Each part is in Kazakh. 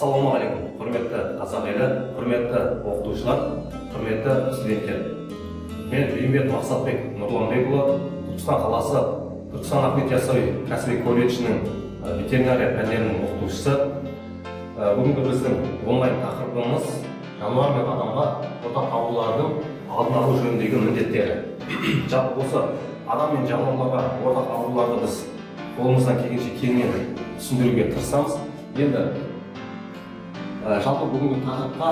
Ассалаумағалейкум, құрметті қазақ елі, құрметті оқытушылар, құрметті студенттер. Мен Бейімбет Мақсатбек Нұрланбекұлы, Түркістан қаласы Түркістан Ахмет Яссауи кәсіби колледжінің ветеринария пәндерінің оқытушысы. Бүгінгі біздің онлайн тақырыбымыз жануар мен адамға ортақ аурулардың алдын алу жөніндегі міндеттері. Жалпы осы адам мен жануарларға ортақ ауруларды біз қолымыздан келгенше кеңінен түсіндіруге тырысамыз. Енді жалпы бүгінгі тақырыпқа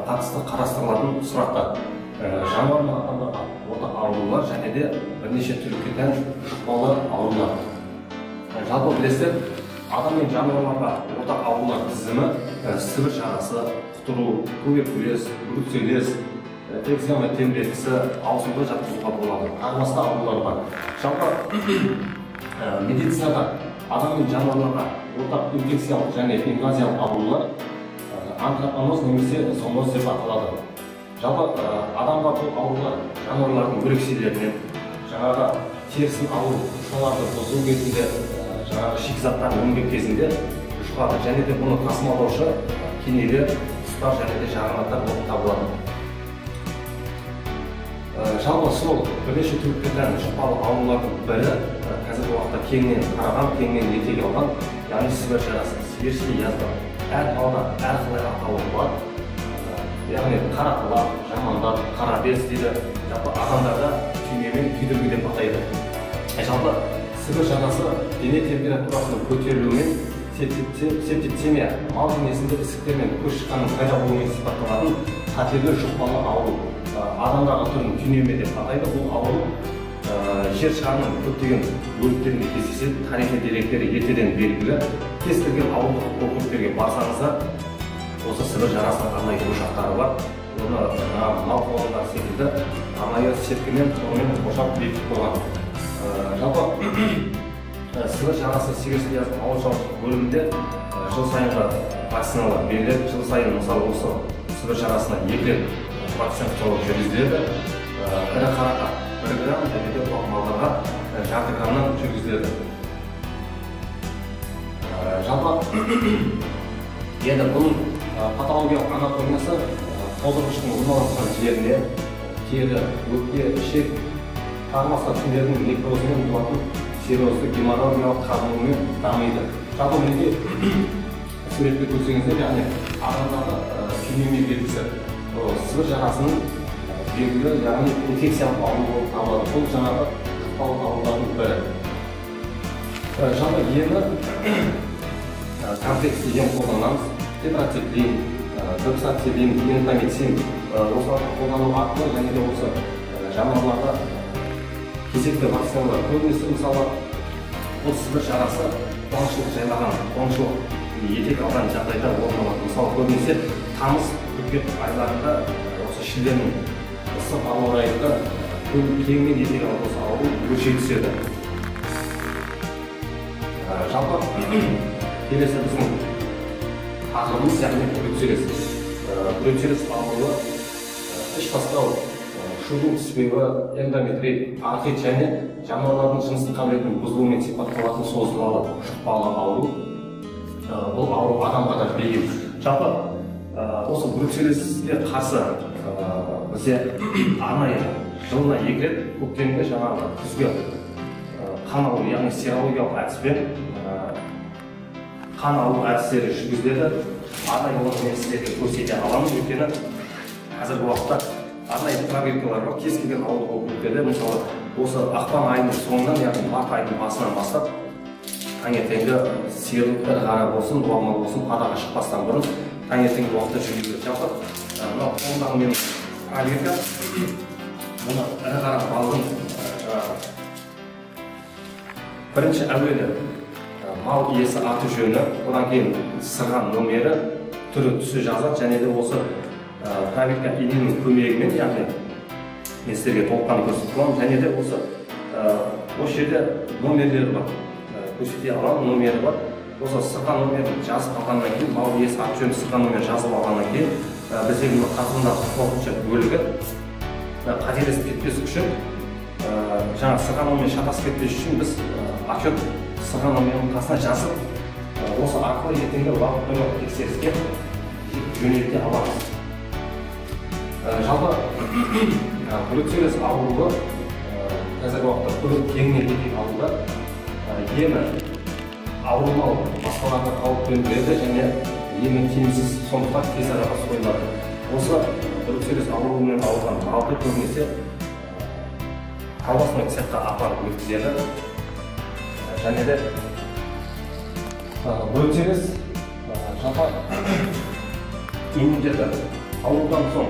қатысты қарастырылатын сұрақтар: жануар мен адамдарға ортақ аурулар және де бірнеше түрлі тән жұқпалы аурулар. Жалпы білесіздер, адам мен жануарларға ортақ аурулар тізімі сібір жарасы, құтыру, туберкулез, бруцеллез, экзема темірекісі, аузында жатқызуға болады. Тағы басқа аурулар бар. Жалпы медицинада адам мен жануарларға ортақ инфекциялық және инвазиялық аурулар антрапоноз немесе зооноз деп аталады. Жалпы адамға бұл аурулар жануарлардың бөлікселерінен, жаңағы терісін алу, ұшаларды бұзу кезінде, жаңағы шикізаттарын өңдеу кезінде жұғады және де бұны тасымалдаушы кенелер, құстар және де жарғанаттар болып табылады. Жалпы сол бірнеше түрлі тән жұқпалы аурулардың бірі қазіргі уақытта кеңінен тараған, кеңінен етек алған, яғни сібір жарасы, сибирский язва. Әр малда әрқалай атауы бар. Яғни қара құлақ, жамандап, қара без дейді. Жалпы адамдарда түйме мен күйдіргі деп атайды. Жалпы сібір жарасы дене температурасының көтерілуімен септицемия, мал денесінде ісіктер мен көз шыққанның пайда болуымен сипатталатын қатерлі жұқпалы ауру. Адамдағы түрін түйнеме деп атайды. Бұл ауру жер шарының көптеген бөліктерінде кездеседі. Тарихи деректері ертеден белгілі. Кез келген ауылдық округтерге барсаңыздар, осы сібір жарасының арнайы ошақтары бар. Оны мал қоралары секілді арнайы сеткімен, тормен ошақ бекітіп қойған. Жалпы сібір жарасы сибирский язва ауыл шаруашылық бөлімінде жыл сайынғы вакциналар беріледі. Жыл сайын мысалы осы сібір жарасына 2 рет вакцинациялау жүргізіледі. Ірі қараға 1 грамм және де тоқ малдарға 0,5 граммнан жүргізіледі. Жалпы енді бұның патологиялық анатомиясы қоздырғыштың орналасқан жеріне тері, өкпе, ішек, тағы басқа тіндердің некрозымен болатын серозды геморрагиялық қабынуымен дамиды. Жалпы мінеке суретке көрсеңіздер, яғни ағзадағы түйнеме белгісі сібір жарасының белгілі, яғни инфекциялық ауру болып табылады. Бұл жаңағы жұқпалы аурулардың бірі. Жалпы ені комплексті ем қолданамыз. Тетрациклин, доксацилин, гентамицин осыларды қолдану арқылы және де осы жануарларға кезекті вакциналар. Көбінесе мысалы бұл сібір жарасы қуаңшылық жайлаған, қуаңшылық етек алған жағдайда орын алады. Мысалы көбінесе тамыз, қыркүйек айларында осы шілденің ыстық ауа райында кеңінен етек алып осы ауру өрши түседі. Жалпы келесі біздің тақырыбымыз яғни бруцеллез. Бруцеллез ауруы іш тастау, шудың түспеуі, эндометрит, артрит және жануарлардың жыныстық қабілетінің бұзылуымен сипатталатын созылмалы жұқпалы ауру. Бұл ауру адамға да бейім. Жалпы осы бруцеллезге қарсы бізде арнайы жылына 2 рет көктемде жаңағы күзге қан алу, яғни серологиялық әдіспен қан алу әдістері жүргізіледі. Арнайы оны мен сіздерге көрсете аламын, өйткені қазіргі уақытта арнайы проверкалар бар. Кез келген ауылдық округтерде, мысалы осы ақпан айының соңынан, яғни март айының басынан бастап таңертеңгі сиыр ірі қара болсын, дуалмал болсын, падаға шықпастан бұрын таңертеңгі уақытта жүргізіледі. Жалпы мынау қолымдағы менің проверка, мұны ірі қара балдың бірінші әуелі мал иесі аты жөні, одан кейін сырған номері, түрі, түсі жазады және де осы проверка иненің көмегімен, яғни мен сіздерге толыққанды көрсетіп аламын, және де осы жерде номерлері бар, көрсете аламын, номері бар. Осы сырған номерін жазып алғаннан кейін, мал иесі аты жөні сырған номер жазып алғаннан кейін, біздегі қатындағы қорқыншы бөлігі қателесіп кетпес үшін, жаңа сырған номер шатасып кетпес үшін біз отчет сырған номерінің қасына жазып осы арқылы ертеңгі уақытпен тексеріске жөнелте аламыз. Жалпы бруцеллез ауруы қазіргі уақытта көп кеңінен етек алуда емі ауырмау басқаларға қауіп төндіреді және емі тиімсіз, сондықтан тез арада сойылады. Осы бруцеллез ауруымен ауырған малды көбінесе колбасный цехқа апарып өткізеді. Және де бруцеллез жалпы иммунитеті аурудан соң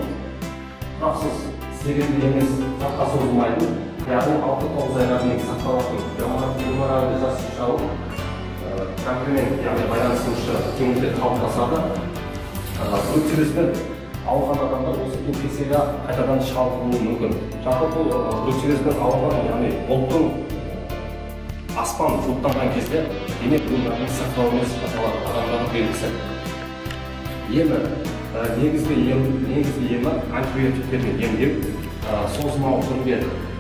тұрақсыз, себепті емес, ұзаққа созылмайтын, яғни 6-9 айға дейін сақталатын геморрагиялық шауып комплемент, яғни байланысушы иммунитет қалыптасады. Бруцеллезбен ауырған адамдар осы инфекцияға қайтадан шалдығуы мүмкін. Жалпы бұл бруцеллезбен ауырған, яғни бұлттың аспан жұлттанған кезде демек өмірдің сақталу емес адамдардың белгісі. Емі негізгі емі антибиотиктермен емдеу, созылмалы түрде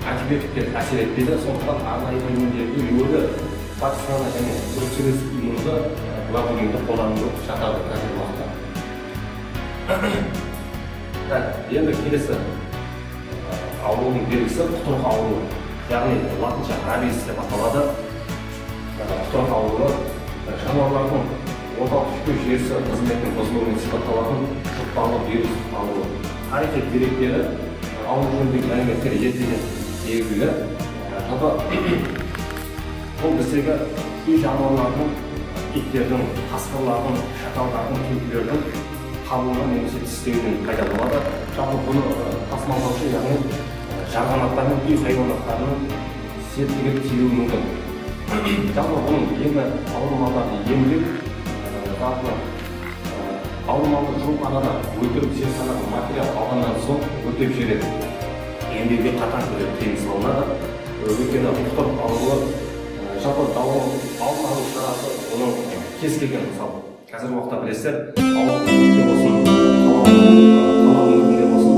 антибиотиктер әсер етпейді, сондықтан арнайы бөлімдерде өлі вакцинаны және бруцеллез иммунды глобулинді қолданылып жатады қазіргі уақытта. Енді келесі аурудың белгісі құтырық ауруы, яғни латынша рабис деп аталады. Құтырық ауруы жануарлардың орталық ішкі жүйесі қызметінің бұзылуымен сипатталатын жұқпалы вирус ауруы. Тарихи деректері ауру жөніндегі мәліметтер ертеден белгілі. Жалпы бұл біздегі үй жануарларының, иттердің, қасқырлардың, шакалдардың, түлкілердің қабуына немесе тістеуінен пайда болады. Жалпы бұны тасымалдаушы, яғни жарғанаттар мен үй хайуанаттарының септігі тиюі мүмкін. Жалпы бұның емі ауру малдарды емдеу, ауру малды жуық арада өлтіріп зертханаға материал алғаннан соң өртеп жібереді. Емдеуге қатаң түрде тыйым салынады. Өйткені құтырық ауруы жалпы алдын алу шарасы оның кез келген, мысалы қазіргі уақытта білесіздер, ауыл өңірінде болсын, қала өңірінде болсын,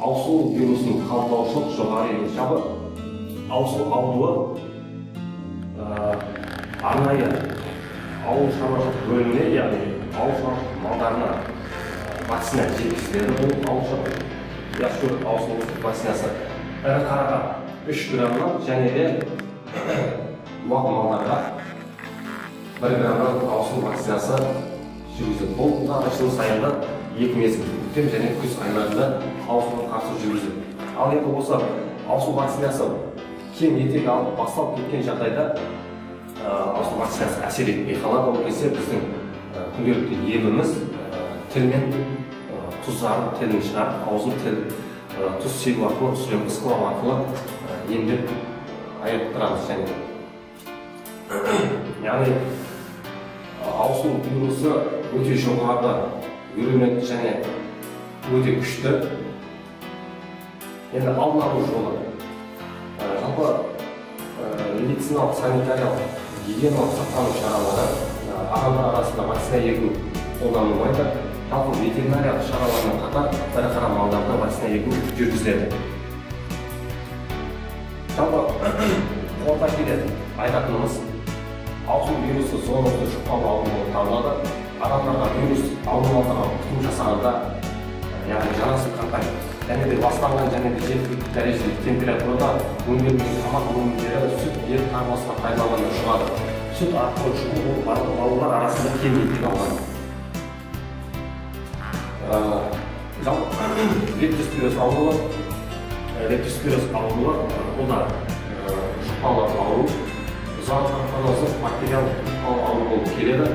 аусыл вирусын қабылдаушылық жоғары емес. Жалпы аусыл ауруы арнайы ауыл шаруашылық бөліміне, яғни ауыл шаруашылық малдарына вакцина жеткізіледі. Бұл аусыл вакцинасы ірі қараға 3 граммнан және де уақ малдарға 1 граммнан аусыл вакцинасы жүргізіледі. Бұл жыл сайынғы 2 мезгіл, көктем және күз айларында аусылға қарсы жүргізіледі. Ал енді осы аусыл вакцинасы кең етек алып басталып кеткен жағдайда аусыл вакцинасы әсер етпей қалады. Ол кезде біздің күнделікті еміміз тілмен тұздарын тілін шығарып, аузын тіл тұз себу арқылы, сүрем қысқылау арқылы емдеп айықтырамыз. Яғни аусыл вирусы өте жоғары вирулент және өте күшті. Енді алдын алу жолы жалпы медициналық, санитариялық, гигиеналық сақтану шаралары адамдар арасында вакцина егу қолданылмайды. Жалпы ветеринариялық шаралармен қатар ірі қара малдарда вакцина егу жүргізіледі. Жалпы қорыта келе айтатынымыз, аусыл вирусы зоонозды жұқпалы ауру болып табылады. Адамдарға вирус ауруларға күтім жасағанда, яғни жанасып қандай және де ластанған және де жеткілікті дәрежеде температурада өңделмеген тамақ өнімдері, сүт, ет, тағы басқа пайдалануға шығады. Сүт арқылы жұғу бұл балалар арасында кең етек алған. Жалпы лептоспироз ауруы, бұл да жұқпалы ауру. Зоонозды бактериялық жұқпалы ауру болып келеді.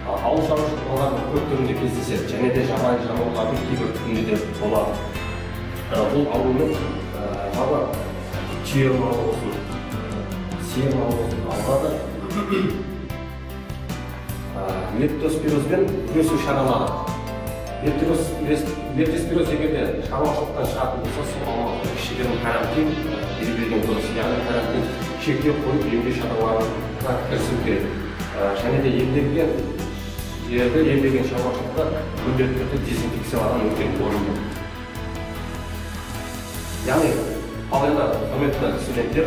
Ауыл шаруашылық малдарының көп түрінде кездеседі, және де жабайы жануарлардың кейбір түрінде де болады. Бұл аурумен жалпы түйе малы болсын, сиыр малы болсын ауырады. Лептоспирозбен күресу шаралары. Лептоспироз егерде шаруашылықтан шығатын болса, сол аумақта кішігірім карантин белгіленген дұрыс. Яғни карантин шектеу қойып емдеу шараларына кірісу керек. Және де емделген жерді, емделген шаруашылықта міндетті түрде дезинфекциялаған өте орынды. Яғни, ал енді құрметті студенттер,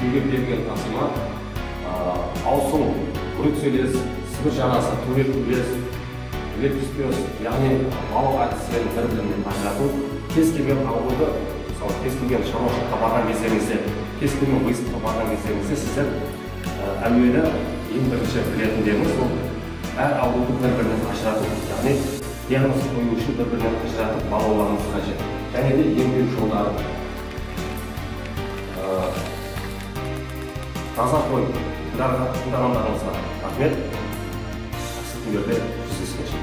үйге берілген тапсырма аусыл, бруцеллез, сібір жарасы, туберкулез, лептоспироз, яғни мал әдістерін бір-бірінен ажырату, кез келген ауруды, мысалы кез келген шаруашылыққа барған кездеріңізде, кез келген выставкаға барған кездеріңізде сіздер әуелі ең бірінші білетіндеріңіз ол әр ауруды бір-бірінен ажырату, яғни диагноз қою үшін бір-бірінен ажыратып балаларыңыз қажет. Және де емдеу жолдары. Таза қой, тыңдағандарыңызға рахмет. Жақсы күндерде жүздескенше.